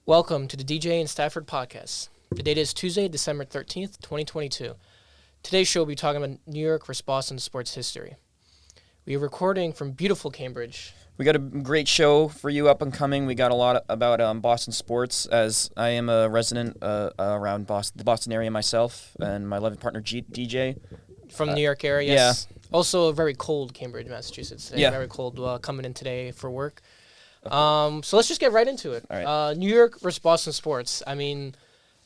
Welcome to the DJ and Stafford podcast. The date is Tuesday, December 13th, 2022. Today's show will be talking about New York versus Boston sports history. We are recording from beautiful Cambridge. We got a great show for you up and coming. We got a lot about Boston sports, as I am a resident around the Boston area myself, and my loving partner DJ. From the New York area, yes. Yeah. Also a very cold Cambridge, Massachusetts today. Yeah. Very cold coming in today for work. So let's just get right into it. All right. New York versus Boston sports. I mean,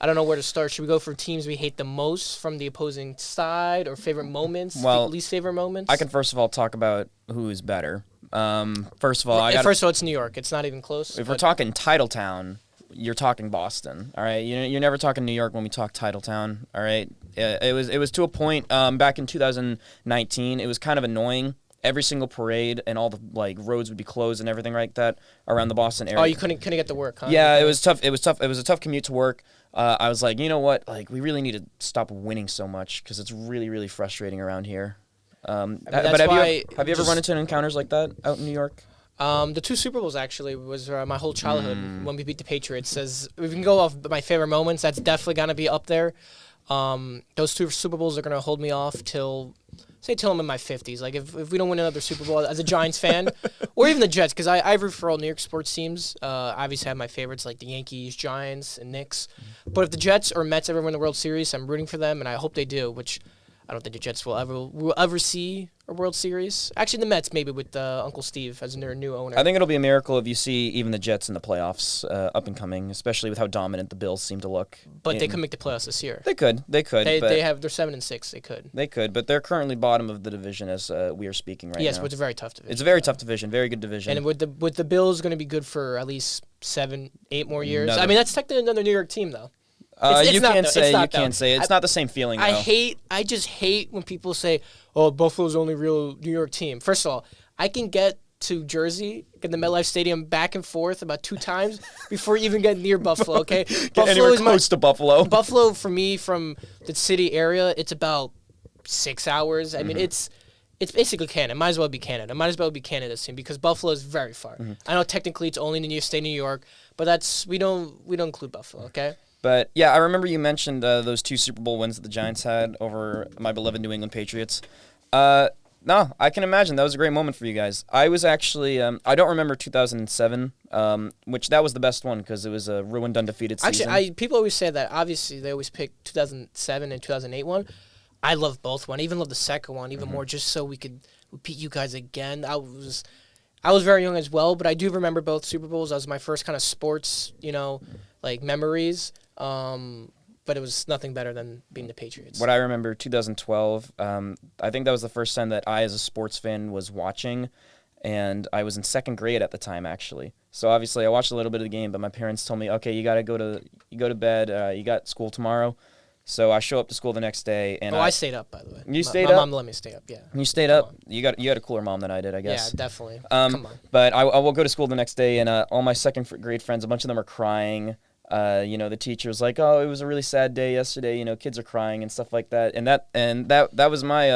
I don't know where to start. Should we go for teams we hate the most from the opposing side, or favorite moments, least favorite moments? I can first of all talk about who is better. First of all, first of all, it's New York. It's not even close. If we're talking Titletown, you're talking Boston. All right, you're never talking New York when we talk Titletown. All right, it was to a point back in 2019. It was kind of annoying. Every single parade and all the roads would be closed and everything like that around the Boston area. Oh, you couldn't get to work, huh? Yeah, it was tough. It was tough. It was a tough commute to work. I was like, you know what? We really need to stop winning so much because it's really, really frustrating around here. But have you ever run into encounters like that out in New York? The two Super Bowls actually was my whole childhood when we beat the Patriots. As we can go off my favorite moments, that's definitely gonna be up there. Those two Super Bowls are gonna hold me off till I'm in my 50s. If we don't win another Super Bowl as a Giants fan, or even the Jets, because I root for all New York sports teams. Obviously, I have my favorites like the Yankees, Giants, and Knicks. But if the Jets or Mets ever win the World Series, I'm rooting for them, and I hope they do, which I don't think the Jets will ever see a World Series. Actually, the Mets maybe with Uncle Steve as their new owner. I think it'll be a miracle if you see even the Jets in the playoffs up and coming, especially with how dominant the Bills seem to look. But they could make the playoffs this year. They could. They're 7-6. They could. But they're currently bottom of the division as we are speaking right now. Yes, but it's a very tough division. It's a very tough division. Very good division. And with the Bills going to be good for at least 7-8 more years. I mean, that's technically another New York team though. You can't say. It's not the same feeling, though. I just hate when people say, oh, Buffalo's the only real New York team. First of all, I can get to Jersey in the MetLife Stadium back and forth about 2 times before you even get near Buffalo, okay? Buffalo is close to Buffalo. Buffalo, for me, from the city area, it's about 6 hours. I mean, it's basically Canada. It might as well be Canada. It might as well be Canada's team because Buffalo is very far. I know technically it's only in the state of New York, but we don't include Buffalo, okay? But, yeah, I remember you mentioned those 2 Super Bowl wins that the Giants had over my beloved New England Patriots. No, I can imagine. That was a great moment for you guys. I was actually I don't remember 2007, which that was the best one because it was a ruined undefeated season. Actually, people always say that. Obviously, they always pick 2007 and 2008 one. I love both one. I even love the second one even more just so we could beat you guys again. I was very young as well, but I do remember both Super Bowls. That was my first kind of sports, memories. But it was nothing better than being the Patriots. What I remember, 2012, I think that was the first time that I, as a sports fan, was watching, and I was in 2nd grade at the time, actually. So obviously, I watched a little bit of the game, but my parents told me, "Okay, you got to go to bed. You got school tomorrow." So I show up to school the next day, and I stayed up, by the way. You stayed up? My mom let me stay up. Yeah. You stayed up. You had a cooler mom than I did, I guess. Yeah, definitely. Come on. But I will go to school the next day, and all my 2nd grade friends, a bunch of them are crying. The teacher was like, "Oh, it was a really sad day yesterday. Kids are crying and stuff like that." And that was my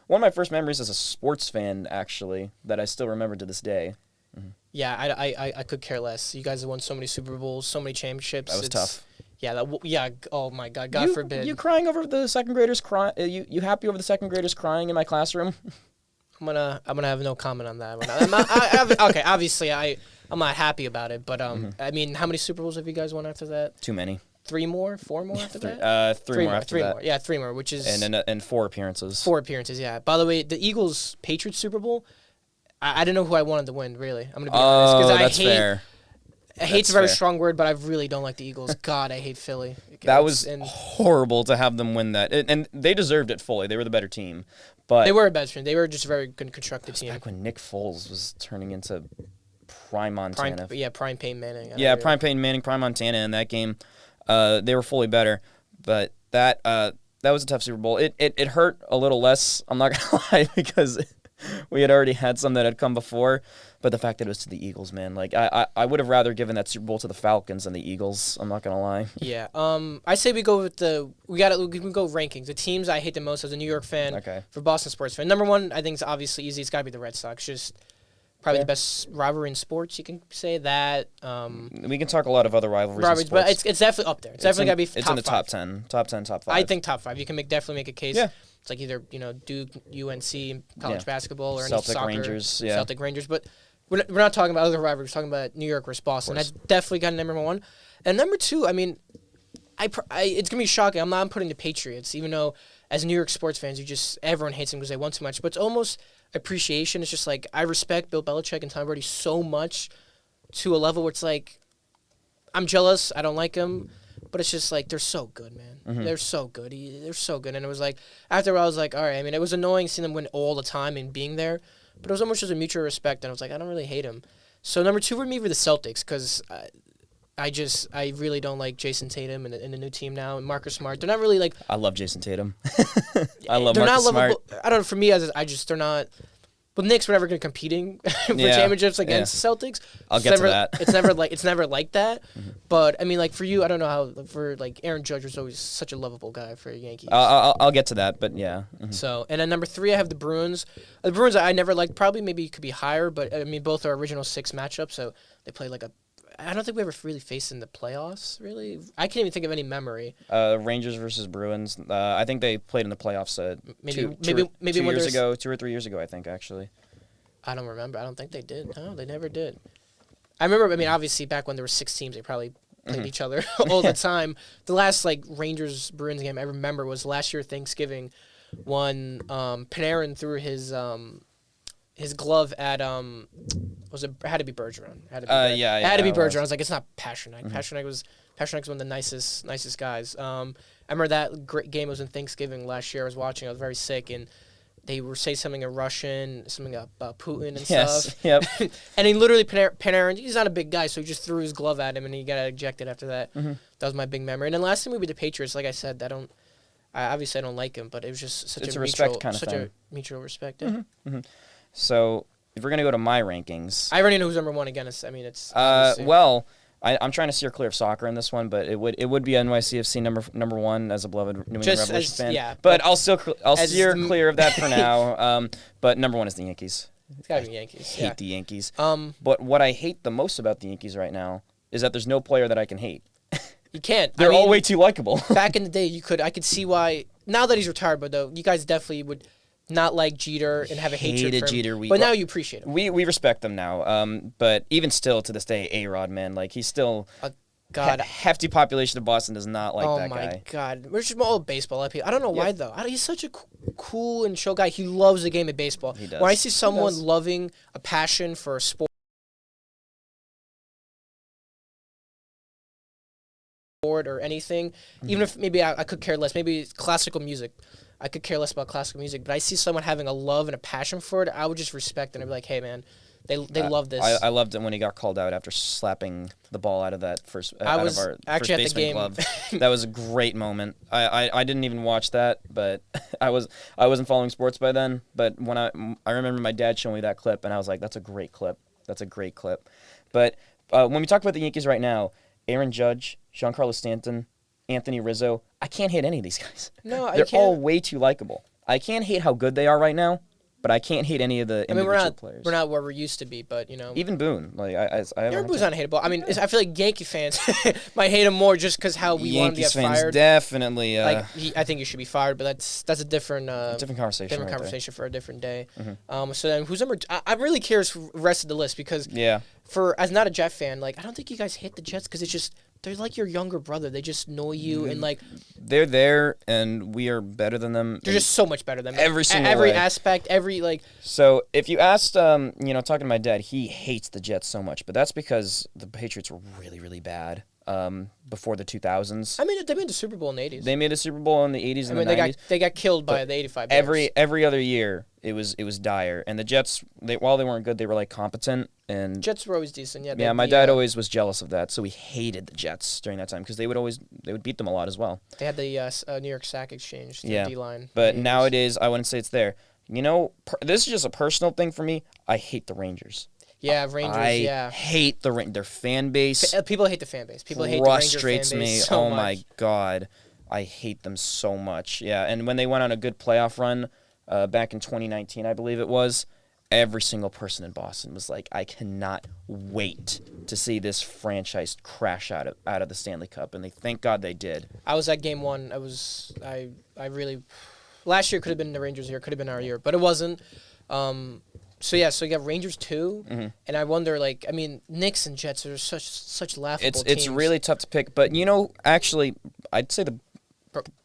one of my first memories as a sports fan, actually, that I still remember to this day. Mm-hmm. Yeah, I could care less. You guys have won so many Super Bowls, so many championships. That was tough. Yeah, oh my God, God forbid. You crying over the 2nd graders crying? You happy over the 2nd graders crying in my classroom? I'm gonna have no comment on that. Okay, obviously I'm not happy about it, but I mean, how many Super Bowls have you guys won after that? Too many. 3 more? 4 more after that? Three more after that. Yeah, 3 more, which is and 4 appearances. 4 appearances, yeah. By the way, the Eagles Patriots Super Bowl, I didn't know who I wanted to win. Really, I'm gonna be honest because that's fair. Hate's a very strong word, but I really don't like the Eagles. God, I hate Philly. That was horrible to have them win that, and they deserved it fully. They were the better team, but they were a better team. They were just a very good constructed team. Back when Nick Foles was turning into prime Montana. Prime Peyton Manning. Prime Peyton Manning, prime Montana in that game. They were fully better, but that was a tough Super Bowl. It hurt a little less. I'm not gonna lie because we had already had some that had come before. But the fact that it was to the Eagles, man, I would have rather given that Super Bowl to the Falcons than the Eagles. I'm not gonna lie. Yeah. I say we go with we can go rankings. The teams I hate the most as a New York fan. Okay. For Boston sports fan, number 1, I think is obviously easy. It's got to be the Red Sox. Just Probably Fair. the best rivalry in sports. You can say that. We can talk a lot of other rivalries in But sports. it's definitely up there. It's definitely got to be top It's in the top 5. 10. Top 10, top 5. I think top 5. You can definitely make a case. Yeah. It's like either Duke, UNC, college Yeah. basketball, or any Celtic soccer. Rangers, yeah. Celtic Rangers, but we're not talking about other rivalries. We're talking about New York versus Boston. That's definitely got number 1. And number 2, I mean, it's gonna be shocking. I'm not putting the Patriots, even though as New York sports fans, everyone hates them because they won too much. But it's almost appreciation. It's just like I respect Bill Belichick and Tom Brady so much to a level where it's like I'm jealous. I don't like them, but it's just like they're so good, man. Mm-hmm. They're so good. They're so good. And it was like after a while, I was like, all right. I mean, it was annoying seeing them win all the time and being there, but it was almost just a mutual respect. And I was like, I don't really hate him. So number 2 for me were the Celtics because I really don't like Jason Tatum and the new team now and Marcus Smart. They're not really like. I love Jason Tatum. I love They're Marcus not lovable. Smart. I don't know. For me, they're not. But Knicks were never going to competing for championships against the Celtics. I'll get to that. It's never like that. Mm-hmm. But I mean, like for you, I don't know how. For like Aaron Judge was always such a lovable guy for Yankees. I'll get to that, but yeah. Mm-hmm. So and then number 3, I have the Bruins. The Bruins I never liked. Probably maybe could be higher, but I mean both are original 6 matchups. So they play like a. I don't think we ever really faced in the playoffs. Really, I can't even think of any memory. Rangers versus Bruins. I think they played in the playoffs. Maybe 2 years ago, 2 or 3 years ago. I think actually. I don't remember. I don't think they did. No, they never did. I remember. I mean, obviously, back when there were 6 teams, they probably played each other all the time. The last Rangers Bruins game I remember was last year Thanksgiving, when Panarin threw his glove at it had to be Bergeron. It had to be Bergeron. I was like, it's not Pasternak. Mm-hmm. Pasternak's one of the nicest guys. I remember that great game was in Thanksgiving last year. I was watching. I was very sick, and they were saying something in Russian, something about Putin and stuff. Yep. And he literally Panarin. He's not a big guy, so he just threw his glove at him, and he got ejected after that. Mm-hmm. That was my big memory. And then last time we beat the Patriots, like I said, obviously I don't like him, but it was just such a mutual respect. Yeah. Mm-hmm. Mm-hmm. So if we're gonna go to my rankings, I already know who's number 1 again. It's well, I'm trying to steer clear of soccer in this one, but it would be NYCFC number 1 as a beloved New England Revolution fan. Yeah, but I'll steer clear of that for now. But number 1 is the Yankees. It's gotta be Yankees. Hate the Yankees. But what I hate the most about the Yankees right now is that there's no player that I can hate. You can't. They're all way too likable. Back in the day, I could see why. Now that he's retired, but though you guys definitely would. Not like Jeter and have a hatred for him. Jeter. But now you appreciate him. We respect them now. But even still, to this day, A-Rod, man, like he's still hefty population of Boston does not like that guy. Oh my God, we're just all baseball. I don't know why though. He's such a cool and chill guy. He loves the game of baseball. He does. When I see someone loving a passion for a sport or anything, even if maybe I could care less. Maybe it's classical music. I could care less about classical music, but I see someone having a love and a passion for it, I would just respect it and be like, hey, man, they love this. I loved it when he got called out after slapping the ball out of that first I was out of our actually first at the game. glove. That was a great moment. I didn't even watch that, but I wasn't following sports by then. But when I remember my dad showing me that clip, and I was like, that's a great clip. That's a great clip. But when we talk about the Yankees right now, Aaron Judge, Giancarlo Stanton, Anthony Rizzo, I can't hate any of these guys. No, they're all way too likable. I can't hate how good they are right now, but I can't hate any of the individual players. We're not where we used to be, but even Boone, like Boone's not hateable. I mean, I feel like Yankee fans might hate him more just because how we want him to get fired. Definitely. I think he should be fired, but that's a different conversation. Different conversation for a different day. Mm-hmm. So then, who's number? I'm really curious for the rest of the list because as not a Jet fan, like I don't think you guys hate the Jets because it's just. They're like your younger brother. They just know you and like. They're there, and we are better than them. They're just so much better than them. Every aspect, like. So if you asked, talking to my dad, he hates the Jets so much, but that's because the Patriots were really, really bad. Before the 2000s. I mean, they made the Super Bowl in the 80s. They made a Super Bowl in the 80s and the 90s. They got killed by the 85 Bears. Every other year, it was dire. And the Jets, while they weren't good, they were like competent. And Jets were always decent. Yeah, my dad always was jealous of that, so he hated the Jets during that time because they would beat them a lot as well. They had the New York Sack Exchange, the D-line. But nowadays, I wouldn't say it's there. This is just a personal thing for me. I hate the Rangers. Yeah, Rangers. I hate their fan base. People hate the fan base. People hate the Ranger fan base. Frustrates me. So much. My God, I hate them so much. Yeah, and when they went on a good playoff run, back in 2019, I believe it was, every single person in Boston was like, I cannot wait to see this franchise crash out of the Stanley Cup, and thank God they did. I was at game one. I really last year could have been the Rangers year, could have been our year, but it wasn't. So you got Rangers 2, and I wonder, like, I mean, Knicks and Jets are such laughable teams. It's really tough to pick, but actually, I'd say the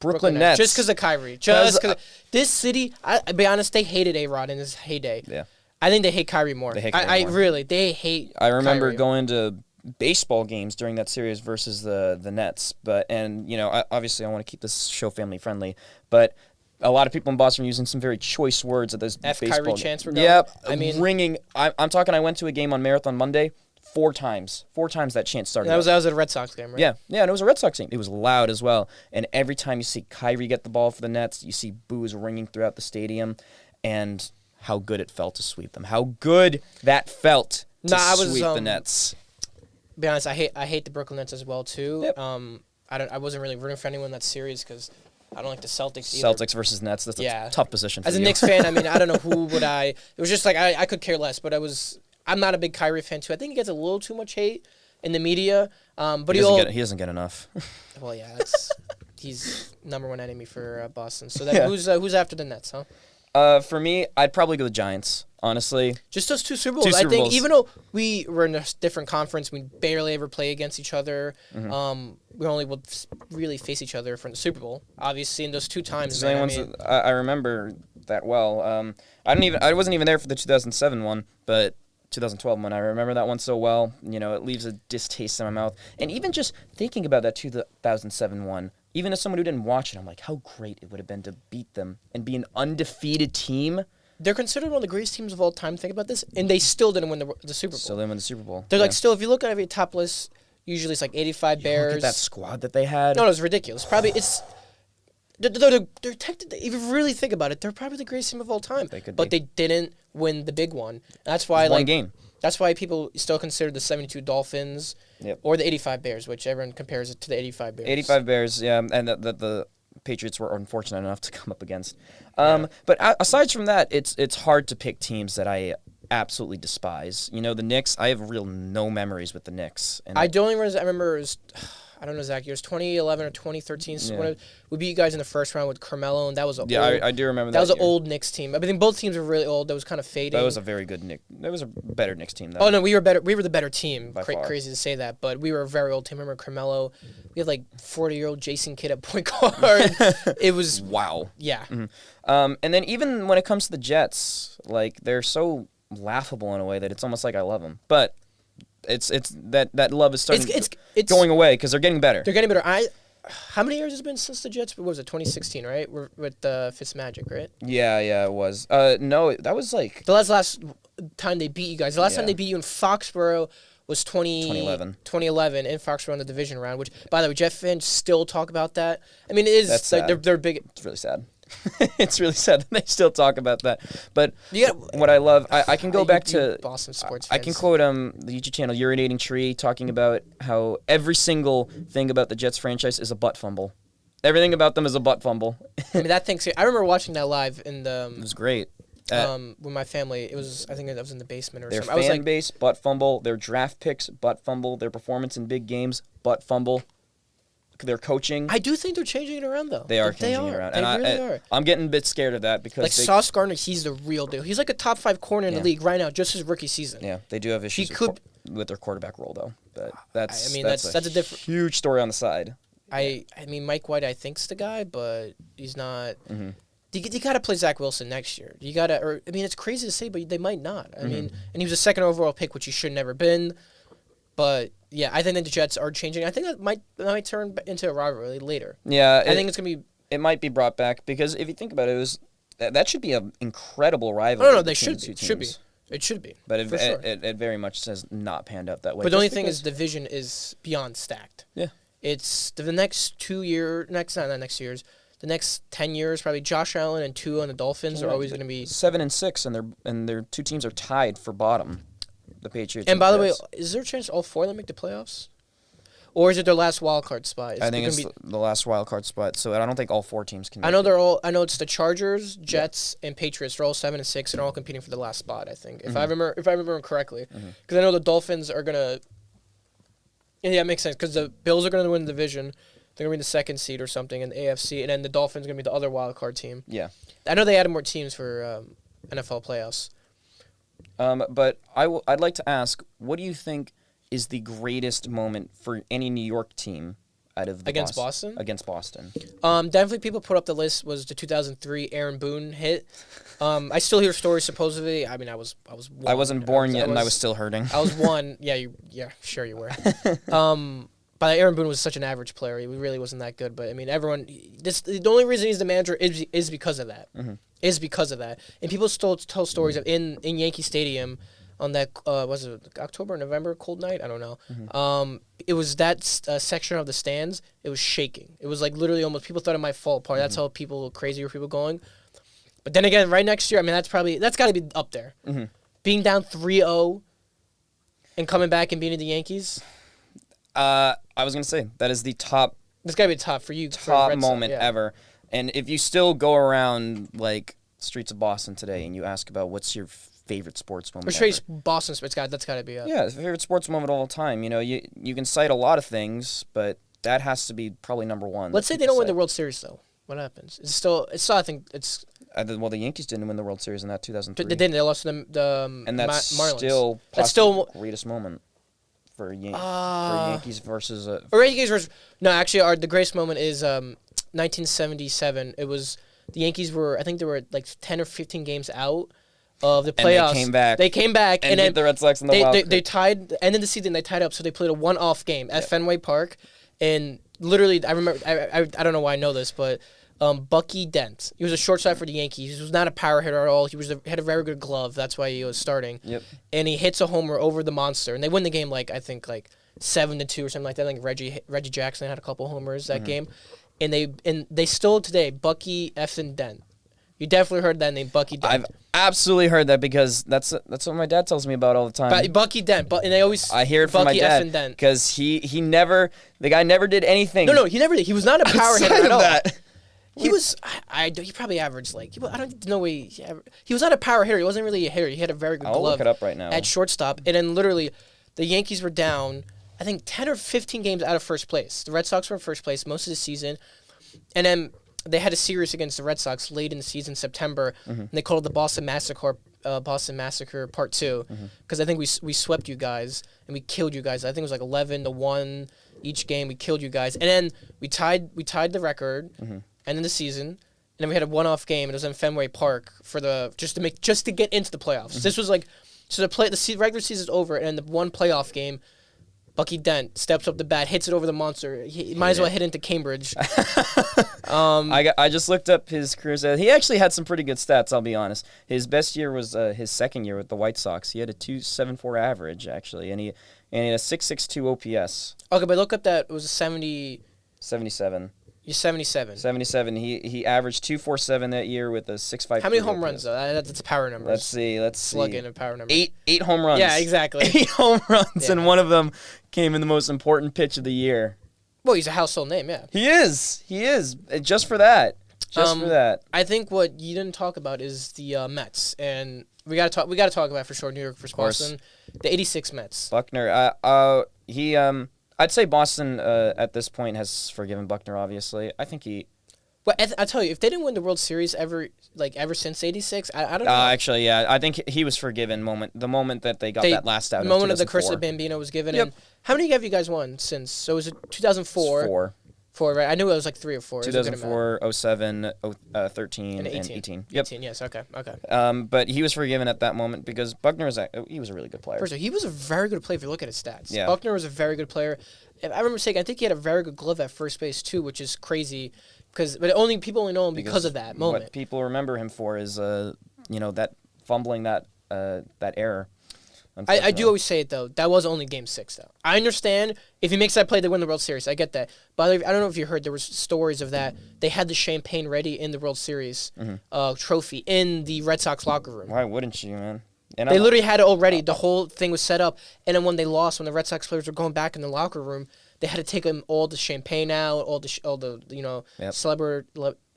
Brooklyn Nets. Just because of Kyrie. Just because this city, I'll be honest, they hated A-Rod in his heyday. Yeah. I think they hate Kyrie more. They hate Kyrie more. They hate I remember Kyrie. going to baseball games during that series versus the Nets, obviously I want to keep this show family friendly, but a lot of people in Boston are using some very choice words at this baseball Kyrie game. chants were going. Yep. I mean, ringing. I'm talking, I went to a game on Marathon Monday. 4 times that chant started. That was at a Red Sox game, right? Yeah, and it was a Red Sox game. It was loud as well. And every time you see Kyrie get the ball for the Nets, you see boos ringing throughout the stadium, and how good it felt to sweep them. How good that felt to sweep the Nets. To be honest, I hate the Brooklyn Nets as well too. Yep. I wasn't really rooting for anyone in that series because I don't like the Celtics either. Celtics versus Nets. That's a tough position for you. As a Knicks fan, I mean, I don't know who would I. It was just like I could care less, but I'm not a big Kyrie fan too. I think he gets a little too much hate in the media. But he doesn't get enough. Well, yeah, he's #1 enemy for Boston. So who's after the Nets, huh? For me, I'd probably go the Giants. Honestly, just those 2 Super Bowls. I think even though we were in a different conference, we barely ever play against each other. We only would really face each other for the Super Bowl. Obviously, in those 2 times, I remember that well. I wasn't even there for the 2007 one, but 2012 one. I remember that one so well. It leaves a distaste in my mouth. And even just thinking about that 2007 one, even as someone who didn't watch it, I'm like, how great it would have been to beat them and be an undefeated team. They're considered one of the greatest teams of all time. Think about this, and they still didn't win the Super Bowl. Still didn't win the Super Bowl. They're still, if you look at every top list, usually it's like 85 Bears. Look at that squad that they had. No, it was ridiculous. They're technically, if you really think about it, they're probably the greatest team of all time. They didn't win the big one. That's why one game. That's why people still consider the 72 Dolphins or the 85 Bears, which everyone compares it to the 85 Bears. 85 Bears, yeah, and the Patriots were unfortunate enough to come up against. But aside from that, it's hard to pick teams that I absolutely despise. The Knicks, I have no memories with the Knicks. And the only ones I remember is, I don't know, Zach, it was 2011 or 2013. So we beat you guys in the first round with Carmelo, and that was I do remember that. That was an old Knicks team. I think both teams were really old. That was kind of fading. That was a very good Knicks. That was a better Knicks team. Oh no, we were better. We were the better team. By far. Crazy to say that, but we were a very old team. Remember Carmelo? We had like 40-year-old Jason Kidd at point guard. It was wow. Yeah. Mm-hmm. And then even when it comes to the Jets, like they're so laughable in a way that it's almost like I love them, but. It's that love is starting it's going away because they're getting better. They're getting better. How many years has it been since the Jets? What was it? 2016, right? We're with Fitzmagic, right? Yeah, it was. No, that was like the last time they beat you guys. The last time they beat you in Foxborough was 2011 in Foxborough in the division round. Which, by the way, Jet fans still talk about that. I mean, it is. That's sad. They're big. It's really sad. It's really sad that they still talk about that. But what I love, I can go back to Boston sports fans. I can quote the YouTube channel Urinating Tree talking about how every single thing about the Jets franchise is a butt fumble. Everything about them is a butt fumble. I mean, that thing. I remember watching that live in the. It was great. With my family, I think it was in the basement or their something. Their fan base, butt fumble. Their draft picks, butt fumble. Their performance in big games, butt fumble. Their coaching. I do think they're changing it around, though. They are changing it around. They really are. I'm getting a bit scared of that because Sauce Gardner, he's the real deal. He's like a top 5 corner in the league right now, just his rookie season. Yeah, they do have issues with their quarterback role, though. But that's a different huge story on the side. I mean, Mike White, I think's the guy, but he's not. Mm-hmm. You got to play Zach Wilson next year. You got to. I mean, it's crazy to say, but they might not. I mean, and he was a 2nd overall pick, which he should never been. But yeah, I think that the Jets are changing. I think that might turn into a rivalry later. Yeah, I think it's gonna be. It might be brought back because if you think about it, that should be an incredible rivalry. No, they should be. It should be. But it very much has not panned out that way. But the only thing is, the division is beyond stacked. Yeah, it's the next 2 years. Not next years. The next 10 years, probably Josh Allen and Tua and the Dolphins are always going to be 7 and 6, and their 2 teams are tied for bottom. The Patriots. And by the way, is there a chance all 4 of them make the playoffs? Or is it their last wild card spot? I think it's the last wild card spot. So I don't think all 4 teams can. I know I know it's the Chargers, Jets, and Patriots. They're all 7-6, and they're all competing for the last spot. I think, if I remember correctly, because I know the Dolphins are gonna. Yeah, it makes sense because the Bills are gonna win the division. They're gonna be the 2nd seed or something in the AFC, and then the Dolphins are gonna be the other wild card team. Yeah. I know they added more teams for NFL playoffs. But I'd like to ask, what do you think is the greatest moment for any New York team out of the Against Boston? Against Boston. Definitely people put up the list was the 2003 Aaron Boone hit. I still hear stories supposedly. I mean, I wasn't born yet, and I was still hurting. I was 1. Yeah, sure you were. But Aaron Boone was such an average player. He really wasn't that good. But I mean, the only reason he's the manager is because of that. Is because of that. And people still tell stories of in Yankee Stadium on that was it October, November cold night? I don't know. It was that section of the stands. It was shaking. It was like literally almost people thought it might fall apart. That's how crazy were people going. But then again, right next year, I mean, that's got to be up there. Being down 3-0 and coming back and beating the Yankees. I was gonna say that is the top. That's gotta be top for you. Top moment ever. And if you still go around like streets of Boston today and you ask about what's your favorite sports moment, Boston sports guy, that's gotta be up. Yeah, favorite sports moment of all time. You know, you can cite a lot of things, but that has to be probably number 1. Let's say they don't win the World Series though. What happens? It's still. I think it's. Well, the Yankees didn't win the World Series in that 2003. They didn't. They lost to the and that's Marlins. still the greatest moment. For Yankees versus... Or Yankees versus... No, actually, the greatest moment is 1977. It was... The Yankees were... I think they were like 10 or 15 games out of the playoffs. And they came back. And beat then the Red Sox in the wild card. They tied... The end of the season, they tied up, so they played a one-off game at Fenway Park. And literally, I remember... I don't know why I know this, but... Bucky Dent. He was a shortstop for the Yankees. He was not a power hitter at all. He had a very good glove. That's why he was starting. Yep. And he hits a homer over the monster, and they win the game I think 7-2 or something like that. I think Reggie Jackson had a couple homers that game, and they still today Bucky effing Dent. You definitely heard that name, Bucky Dent. I've absolutely heard that because that's what my dad tells me about all the time. But Bucky Dent, and they always I hear it from Bucky my dad because the guy never did anything. No, he never did. He was not a power hitter at all. That. He was. He probably averaged I don't know. He was not a power hitter. He wasn't really a hitter. He had a very good glove. I'll look it up right now. At shortstop, and then literally, the Yankees were down. I think 10 or 15 games out of first place. The Red Sox were in first place most of the season, and then they had a series against the Red Sox late in the season, September, and they called it the Boston Massacre. Boston Massacre Part 2, because I think we swept you guys and we killed you guys. I think it was like 11-1 each game. We killed you guys, and then we tied the record. End of the season, and then we had a one-off game. And it was in Fenway Park for just to get into the playoffs. This was the regular season's over, and the one playoff game, Bucky Dent steps up the bat, hits it over the monster. He might as well hit into Cambridge. I just looked up his career stats. He actually had some pretty good stats. I'll be honest. His best year was his second year with the White Sox. He had a 2.74 average actually, and he had a 6.62 OPS. Okay, but look up that it was a 77. You're 77. 77. He averaged 2.47 that year with a 6.5. How many home runs though? That's a power number. Let's see. Plug in a power number. 8 home runs. Yeah, exactly. 8 home runs, and one of them came in the most important pitch of the year. Well, he's a household name, yeah. He is. Just for that. For that. I think what you didn't talk about is the Mets, and we got to talk about it for sure. New York versus Boston, the '86 Mets. Buckner. I'd say Boston at this point has forgiven Buckner. Obviously, I think he. Well, I tell you, if they didn't win the World Series ever since '86, I don't know. Actually, yeah, I think he was forgiven. The moment that they got that last out. The moment of the curse of Bambino was given. Yep. And how many have you guys won since? So was it 2004? 4, right? I knew it was like 3 or 4. 2004, 07, 13, and 18. Yep. 18, yes, okay. But he was forgiven at that moment because Buckner was a really good player. First of all, he was a very good player if you look at his stats. Yeah. Buckner was a very good player. If I remember saying, I think he had a very good glove at first base too, which is crazy. But people only know him because of that moment. What people remember him for is, that fumbling that error. I do always say it, though. That was only Game 6, though. I understand if he makes that play, they win the World Series. I get that. But I don't know if you heard, there was stories of that. They had the champagne ready in the World Series trophy in the Red Sox locker room. Why wouldn't you, man? And they literally had it already. The whole thing was set up. And then when they lost, when the Red Sox players were going back in the locker room, They had to take him all the champagne out, all the Yep.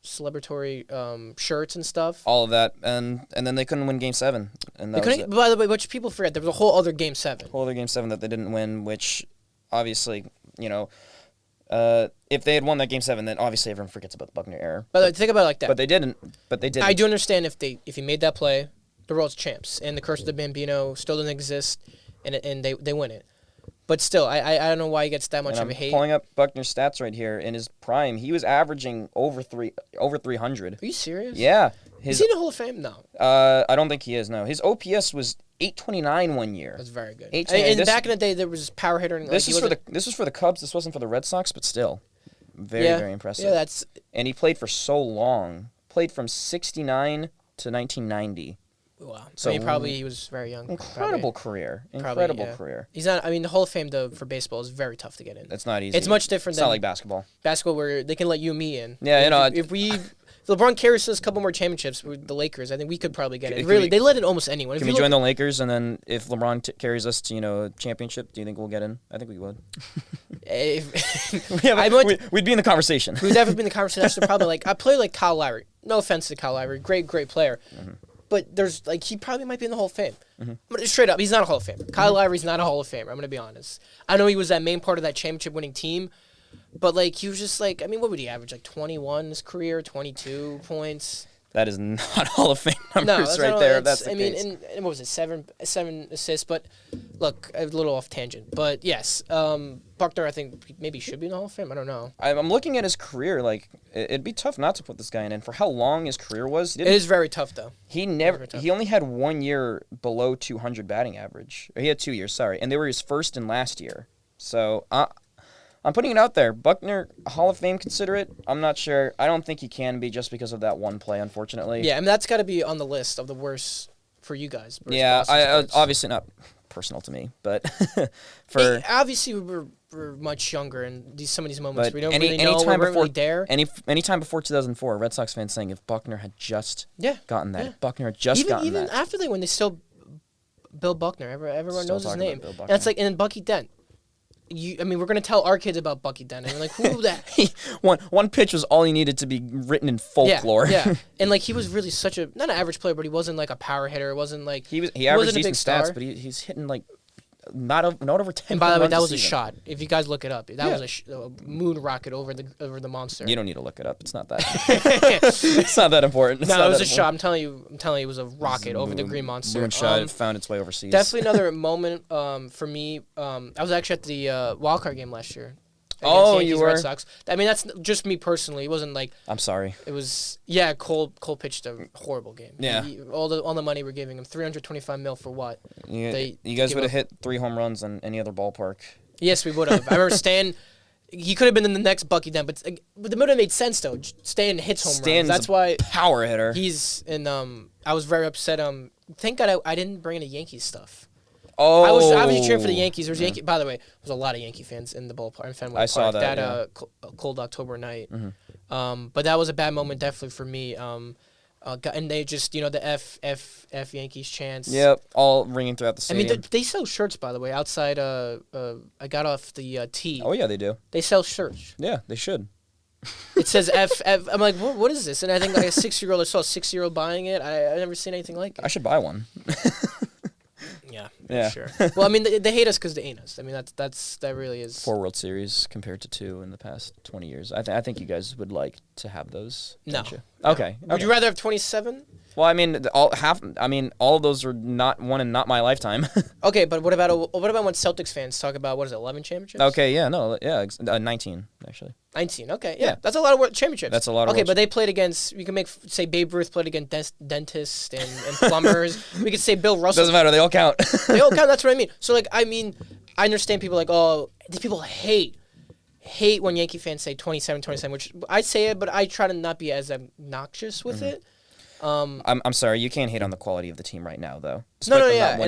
celebratory shirts and stuff. All of that, and then they couldn't win Game 7, and that was it. By the way, which people forget, there was a whole other Game 7. Whole other Game 7 that they didn't win, which obviously, if they had won that Game 7, then obviously everyone forgets about the Buckner error. But think about it like that. But they didn't. I do understand if he made that play, the world's champs, and the curse of the Bambino still doesn't exist, and they win it. But still, I don't know why he gets that much of a hate. I'm pulling up Buckner's stats right here. In his prime, he was averaging over 300. Are you serious? Yeah. Is he in the Hall of Fame? No. I don't think he is, no. His OPS was 829 one year. That's very good. And back in the day, there was power hitter. This was for the Cubs. This wasn't for the Red Sox, but still, very impressive. Yeah, and he played for so long. Played from 1969 to 1990. Wow. So he was very young. Incredible career. Career. He's not. I mean, the Hall of Fame for baseball is very tough to get in. It's not easy. It's much different. It's not like basketball. Basketball, where they can let you and me in. Yeah, If LeBron carries us a couple more championships with the Lakers, I think we could probably get it. Really, they let in almost anyone. Can we join the Lakers, and then if LeBron carries us to a championship, do you think we'll get in? I think we would. We'd be in the conversation. We'd definitely be in the conversation. Probably I play like Kyle Lowry. No offense to Kyle Lowry, great player. Mm-hmm. But there's he probably might be in the Hall of Fame. Mm-hmm. But straight up, he's not a Hall of Famer. Kyle Lowry's not a Hall of Famer. I'm gonna be honest. I know he was that main part of that championship winning team, but he was just what would he average? 21 his career, 22 points. That is not Hall of Fame numbers right there. If that's the case. And what was it? Seven assists. But look, a little off tangent. But yes, Buckner, I think maybe should be in the Hall of Fame. I don't know. I'm looking at his career. It'd be tough not to put this guy in. And for how long his career was, it is very tough though. He only had 1 year below 200 batting average. He had 2 years, sorry, and they were his first and last year. So I'm putting it out there. Buckner, Hall of Fame, consider it. I'm not sure. I don't think he can be just because of that one play, unfortunately. Yeah, that's got to be on the list of the worst for you guys. Yeah, obviously not personal to me, but obviously we're much younger, and some of these moments we don't really know. We weren't really there. Anytime before 2004, Red Sox fans saying if Buckner had just gotten that, Buckner had just gotten that. Even after they win, they still Bill Buckner. Everyone knows his name. And it's and Bucky Dent. We're gonna tell our kids about Bucky Dent. And who that? one pitch was all he needed to be written in folklore. Yeah. And he was really not an average player, but he wasn't a power hitter. It wasn't he averaged decent stats, but he's hitting not over 10. And by the way, that was a shot. If you guys look it up, that was a moon rocket over the monster. You don't need to look it up. It's not that. It's not that important. No, it was a shot. I'm telling you, it was a rocket over the green monster. Moonshot found its way overseas. Definitely another moment for me. I was actually at the wild card game last year. Oh, you were? Red Sox. That's just me personally. It wasn't I'm sorry. It was Cole pitched a horrible game. Yeah. All the money we're giving him, $325 million for what? You guys would have hit 3 home runs on any other ballpark. Yes, we would have. I remember Stan. He could have been in the next Bucky Dent, but the would have made sense though. Stan hits home runs. That's why power hitter. He's in. I was very upset. Thank God I didn't bring any Yankees stuff. Oh, I was obviously cheering for the Yankees. There was By the way, there was a lot of Yankee fans in the ballpark in Fenway Park. I saw that. Cold October night. Mm-hmm. But that was a bad moment definitely for me. And they just the F Yankees chants. Yep, all ringing throughout the stadium. They sell shirts, by the way, outside. I got off the tee. Oh yeah, they do. They sell shirts. Yeah, they should. It says F. I'm like, what is this? And I think a 6-year-old. I saw a 6-year-old buying it. I've never seen anything like it. I should buy one. Yeah, sure. Well, they hate us because they ain't us. That really is 4 World Series compared to 2 in the past 20 years. I think you guys would like to have those. No. Don't you? Okay. Would you rather have 27? Well, all of those are not won in not my lifetime. Okay, but what about when Celtics fans talk about 11 championships? Okay, 19 actually. 19. Okay, yeah, that's a lot of championships. That's a lot of. Okay, but they played against. You can say Babe Ruth played against dentists and plumbers. We could say Bill Russell. Doesn't matter. They all count. They all count. That's what I mean. So I understand people these people hate when Yankee fans say 27, which I say it, but I try to not be as obnoxious with it. I'm sorry, you can't hate on the quality of the team right now, though. No, and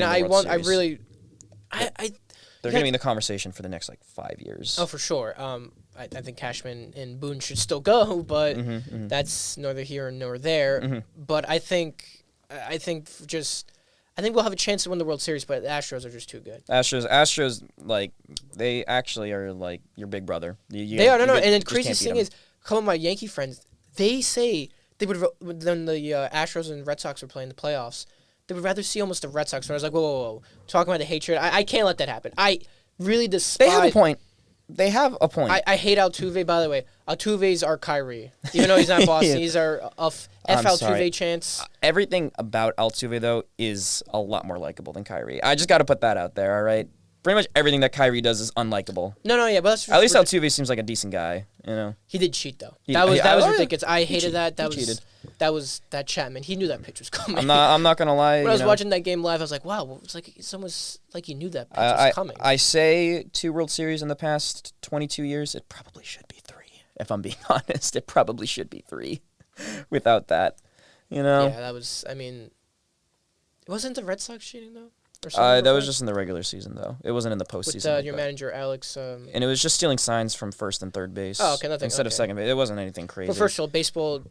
they're going to be in the conversation for the next 5 years. Oh, for sure. I think Cashman and Boone should still go, but that's neither here nor there. Mm-hmm. But I think I think we'll have a chance to win the World Series, but the Astros are just too good. Astros, like they actually are like your big brother. They are, no. And the craziest thing is, some of my Yankee friends, they say they would, when the Astros and Red Sox were playing the playoffs, they would rather see almost the Red Sox. And I was like, whoa. Talking about the hatred, I can't let that happen. I really despise. They have a point. They have a point. I hate Altuve, by the way. Altuve's our Kyrie. Even though he's not Boston, he's our F Altuve chance. Everything about Altuve, though, is a lot more likable than Kyrie. I just got to put that out there, all right? Pretty much everything that Kyrie does is unlikable. No, yeah, but that's at least Altuve seems like a decent guy, you know. He did cheat though. That was ridiculous. I hated that. That was that Chapman. He knew that pitch was coming. I'm not gonna lie. When I was watching that game live, I was like, wow, it's like it's almost like you knew that pitch was coming. I say 2 World Series in the past 22 years. It probably should be 3. If I'm being honest, it probably should be 3. Without that, you know. Yeah, that was. I mean, wasn't the Red Sox cheating though? That was just in the regular season, though. It wasn't in the postseason. With your manager, Alex. And it was just stealing signs from first and third base. Oh, okay, nothing. Instead of second base. It wasn't anything crazy. Well, first of all, baseball,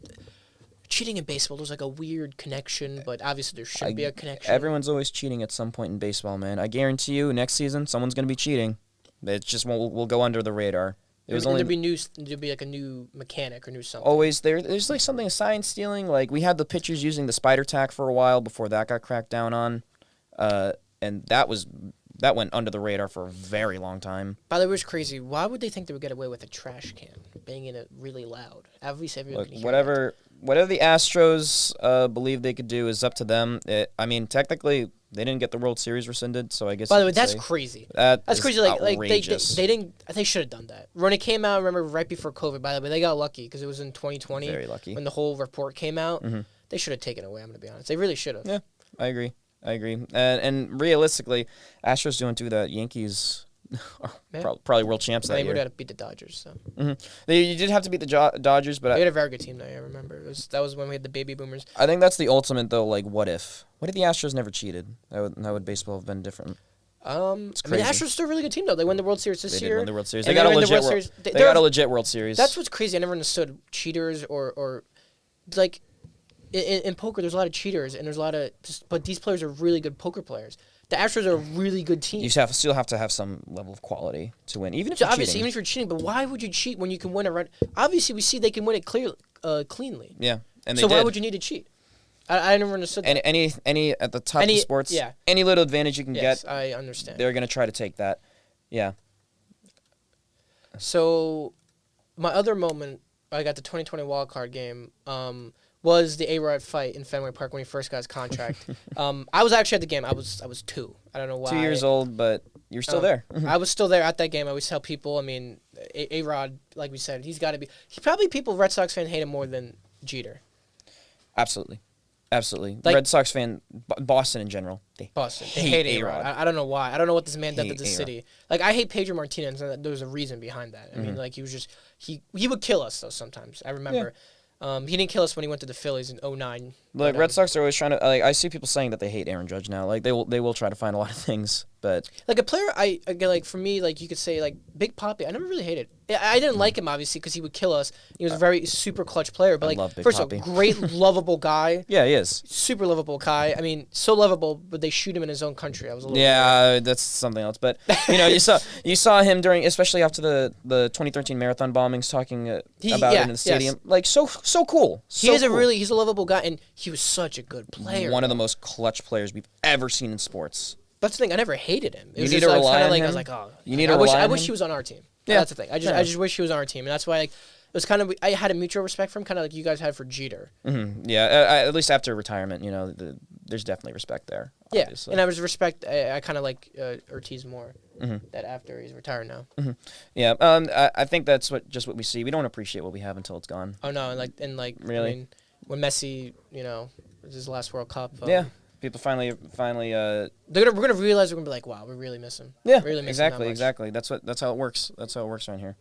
cheating in baseball, there's like a weird connection, but obviously there should be a connection. Everyone's always cheating at some point in baseball, man. I guarantee you, next season, someone's going to be cheating. It just will go under the radar. There'd be like a new mechanic or new something. Always there's like something sign stealing. Like we had the pitchers using the spider tack for a while before that got cracked down on. And that went under the radar for a very long time. By the way, it was crazy. Why would they think they would get away with a trash can banging it really loud? Obviously, everyone can hear whatever the Astros believe they could do is up to them. I mean, technically, they didn't get the World Series rescinded, so I guess. By the way, that's crazy. That's crazy. Outrageous. They didn't. They should have done that when it came out. I remember right before COVID. By the way, they got lucky because it was in 2020. Very lucky. When the whole report came out, they should have taken it away. I'm gonna be honest. They really should have. Yeah, I agree. And realistically, Astros doing too that. Yankees are probably world champs that year. They would have to beat the Dodgers. So. You did have to beat the Dodgers, but we had a very good team that year. I remember that was when we had the baby boomers. I think that's the ultimate though. Like, what if the Astros never cheated? How would baseball have been different? It's crazy. I mean, the Astros are still a really good team though. They won the World Series this year. They won the World Series. They got a legit World Series. They got a legit World Series. That's what's crazy. I never understood cheaters or like. In poker, there's a lot of cheaters, and there's a lot of but these players are really good poker players. The Astros are a really good team. You still have to have some level of quality to win, even if you're cheating. Even if you're cheating, but why would you cheat when you can win a run? Obviously, we see they can win it cleanly. Yeah, and so why would you need to cheat? I never understood that. Any at the top of sports, any little advantage you can get, I understand. They're gonna try to take that. Yeah. So, my other moment, I got the 2020 wild card game. Was the A-Rod fight in Fenway Park when he first got his contract. I was actually at the game. I was 2. I don't know why. 2 years old, but you're still there. I was still there at that game. I always tell people, I mean, A-Rod, like we said, he's got to be... Red Sox fans hate him more than Jeter. Absolutely. Like, Red Sox fan, Boston in general. They hate A-Rod. I don't know why. I don't know what this man did to the city. Like, I hate Pedro Martinez, and there's a reason behind that. I mean, like, he was just... He would kill us, though, sometimes. I remember... Yeah. He didn't kill us when he went to the Phillies in 2009. Like Red Sox are always trying to. Like I see people saying that they hate Aaron Judge now. Like they will try to find a lot of things, but like a player, like for me, like you could say like Big Papi. I never really hated. I didn't like him obviously because he would kill us. He was a very super clutch player, but like first of all, great lovable guy. Yeah, he is super lovable guy. I mean, so lovable, but they shoot him in his own country. I was a little that's something else. But you saw him during, especially after the 2013 marathon bombings, talking about it in the stadium. Yes. Like so cool. He's a lovable guy, and he was such a good player. One of the most clutch players we've ever seen in sports. That's the thing. I never hated him. You need to rely on him. I was like, oh, I wish he was on our team. Yeah, that's the thing. I just wish he was on our team, and that's why it was kind of I had a mutual respect for him, kind of like you guys had for Jeter. Mm-hmm. Yeah, at least after retirement, there's definitely respect there. Yeah, obviously. and I was respect. I kind of like Ortiz more. That after he's retired now. Yeah, I think that's what we see. We don't appreciate what we have until it's gone. Oh no, and really, I mean, when Messi, it was his last World Cup. Yeah. People finally. We're gonna realize we're gonna be like, wow, we really miss him. Yeah, really miss exactly, him exactly. That's how it works. That's how it works around here,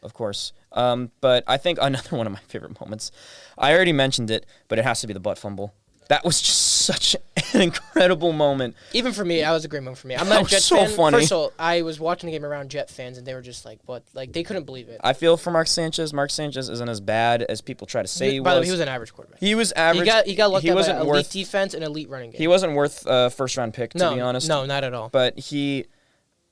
of course. But I think another one of my favorite moments. I already mentioned it, but it has to be the butt fumble. That was just such an incredible moment. Even for me, that was a great moment for me. I'm not a Jets so fan. funny. First of all, I was watching the game around Jet fans, and they were just like, "What?" Like they couldn't believe it. I feel for Mark Sanchez. Mark Sanchez isn't as bad as people try to say he was. By the way, he was an average quarterback. He was average. He got lucky by wasn't elite worth defense and elite running game. He wasn't worth a first-round pick, to be honest. No, not at all. But he,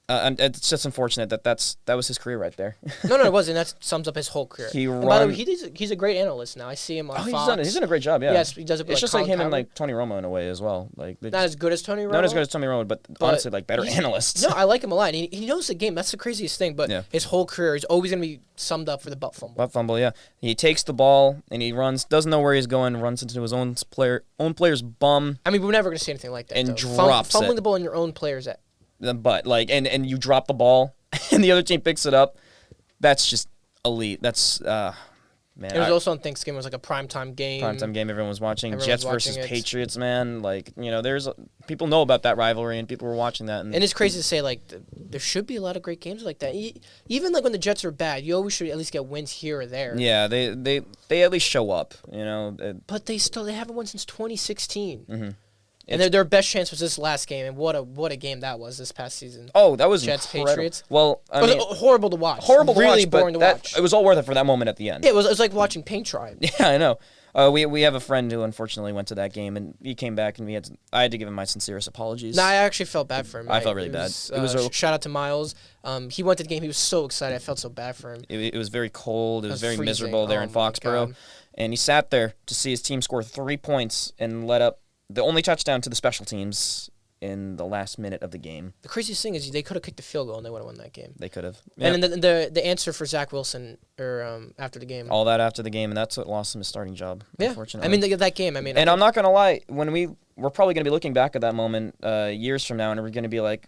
and it's just unfortunate that was his career right there. No, it wasn't. That sums up his whole career. By the way, he's a great analyst now. I see him on Fox. He's done a great job, yeah. Yes, he does it. It's just like him and like Tony Romo in a way as well. Like not as good as Tony Romo. Not as good as Tony Romo, but honestly, like better analysts. No, I like him a lot. He knows the game. That's the craziest thing. But his whole career is always going to be summed up for the butt fumble. Butt fumble, yeah. He takes the ball and he runs, doesn't know where he's going, runs into his own player's bum. I mean, we're never going to see anything like that. And drops fumbling the ball in your own player's butt, like, and you drop the ball and the other team picks it up. That's just elite. That's man. It was also on Thanksgiving. It was like a primetime game. Everyone was watching. Jets versus Patriots, man. Like, there's people know about that rivalry and people were watching that. And it's crazy to say, like, there should be a lot of great games like that. Even like when the Jets are bad, you always should at least get wins here or there. Yeah, they at least show up, But they haven't won since 2016. Mm-hmm. And their best chance was this last game, and what a game that was this past season. Oh, that was Jets incredible. Patriots. Well, it was horrible to watch. Really boring to watch. It was all worth it for that moment at the end. Yeah, it was like watching paint dry. Yeah, I know. We have a friend who unfortunately went to that game, and he came back, and I had to give him my sincerest apologies. No, I actually felt bad for him. I felt really bad. It was shout out to Miles. He went to the game. He was so excited. I felt so bad for him. It was very cold. It was very freezing. miserable there in Foxborough, and he sat there to see his team score 3 points and let up the only touchdown to the special teams in the last minute of the game. The craziest thing is they could have kicked the field goal and they would have won that game. They could have. Yep. And then the answer for Zach Wilson after the game. All that after the game, and that's what lost him his starting job, unfortunately. I mean, that game, and I'm not going to lie, when we're probably going to be looking back at that moment years from now, and we're going to be like,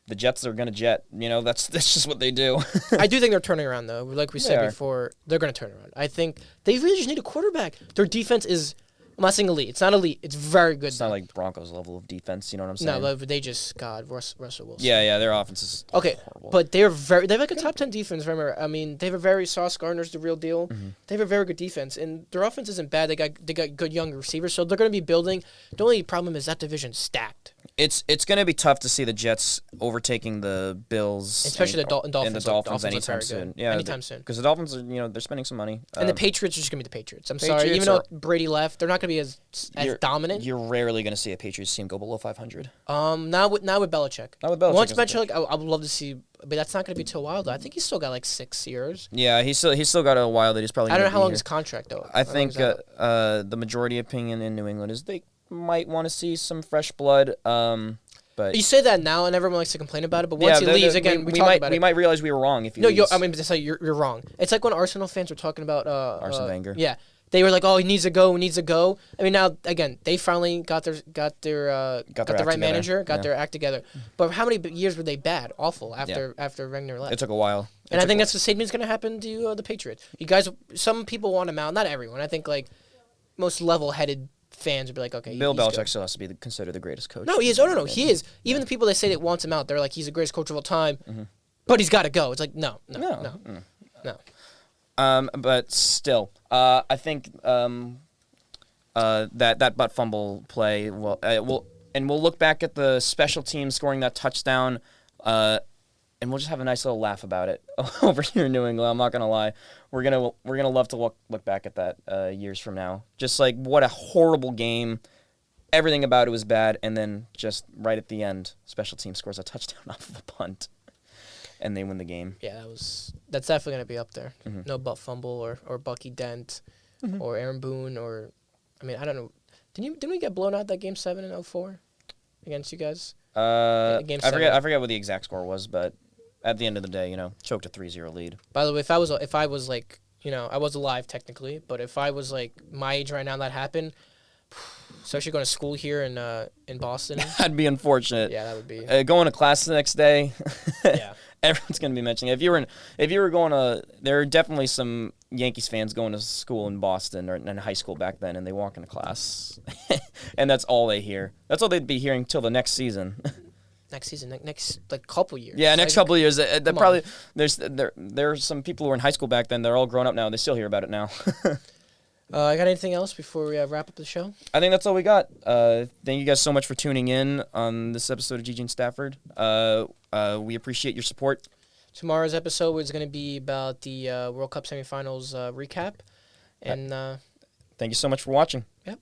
the Jets are going to jet. That's just what they do. I do think they're turning around, though. Like we said before, they're going to turn around. I think they really just need a quarterback. Their defense is... I'm not saying elite. It's not elite. It's very good. It's not like Broncos level of defense. You know what I'm saying? No, but they just Russell Wilson. Yeah. Their offense is horrible. But they have like a top 10 defense. Remember, I mean, they have Sauce Gardner's the real deal. Mm-hmm. They have a very good defense, and their offense isn't bad. They got good young receivers, so they're going to be building. The only problem is that division's stacked. It's going to be tough to see the Jets overtaking the Bills, especially the Dolphins. And the Dolphins anytime soon. Yeah, anytime soon. Because the Dolphins are, they're spending some money. And the Patriots are just going to be the Patriots. I'm sorry, even though Brady left, they're not going to be as dominant. You're rarely going to see a Patriots team go below 500. Not with Belichick. Not with Belichick. Once Belichick, I would love to see, but that's not going to be till a while though. I think he's still got like 6 years. Yeah, he's still got a while that he's probably. I don't know how long his contract though. I think the majority opinion in New England is they might want to see some fresh blood. But you say that now, and everyone likes to complain about it. But once he leaves, again, we might realize we were wrong if he leaves. I mean, you're wrong. It's like when Arsenal fans were talking about Arsene Wenger. Yeah, they were like, "Oh, he needs to go. He needs to go." I mean, now again, they finally got the right manager, got their act together. But how many years were they bad, awful after Wenger left? It took a while. And I think that's the same thing's going to happen to the Patriots. You guys, some people want him out. Not everyone. I think like most level-headed fans would be like, okay, Bill Belichick still has to be considered the greatest coach. No, he is. Oh, no, he is. Even the people that say that wants him out, they're like, he's the greatest coach of all time, but he's got to go. It's like, no. But still, I think that butt fumble play we'll look back at the special teams scoring that touchdown, and we'll just have a nice little laugh about it over here in New England. I'm not gonna lie, we're gonna love to look back at that years from now. Just like what a horrible game, everything about it was bad, and then just right at the end, special team scores a touchdown off of a punt, and they win the game. Yeah, that's definitely gonna be up there. Mm-hmm. No butt fumble or Bucky Dent or Aaron Boone or, I mean, I don't know. Didn't we get blown out that game 7 in 2004 against you guys? Game 7. I forget what the exact score was, but at the end of the day, choked a 3-0 lead. By the way, if I was like, I was alive technically, but if I was like my age right now and that happened, especially going to school here in Boston, that'd be unfortunate. Yeah, that would be. Going to class the next day. Yeah. Everyone's going to be mentioning it. If you were going to, there are definitely some Yankees fans going to school in Boston or in high school back then, and they walk into class, and that's all they hear. That's all they'd be hearing till the next season. Next season, next like couple years. Yeah, next couple years. Probably there's some people who were in high school back then. They're all grown up now. They still hear about it now. I got anything else before we wrap up the show? I think that's all we got. Thank you guys so much for tuning in on this episode of GG and Stafford. We appreciate your support. Tomorrow's episode is going to be about the World Cup semifinals recap. And thank you so much for watching. Yep.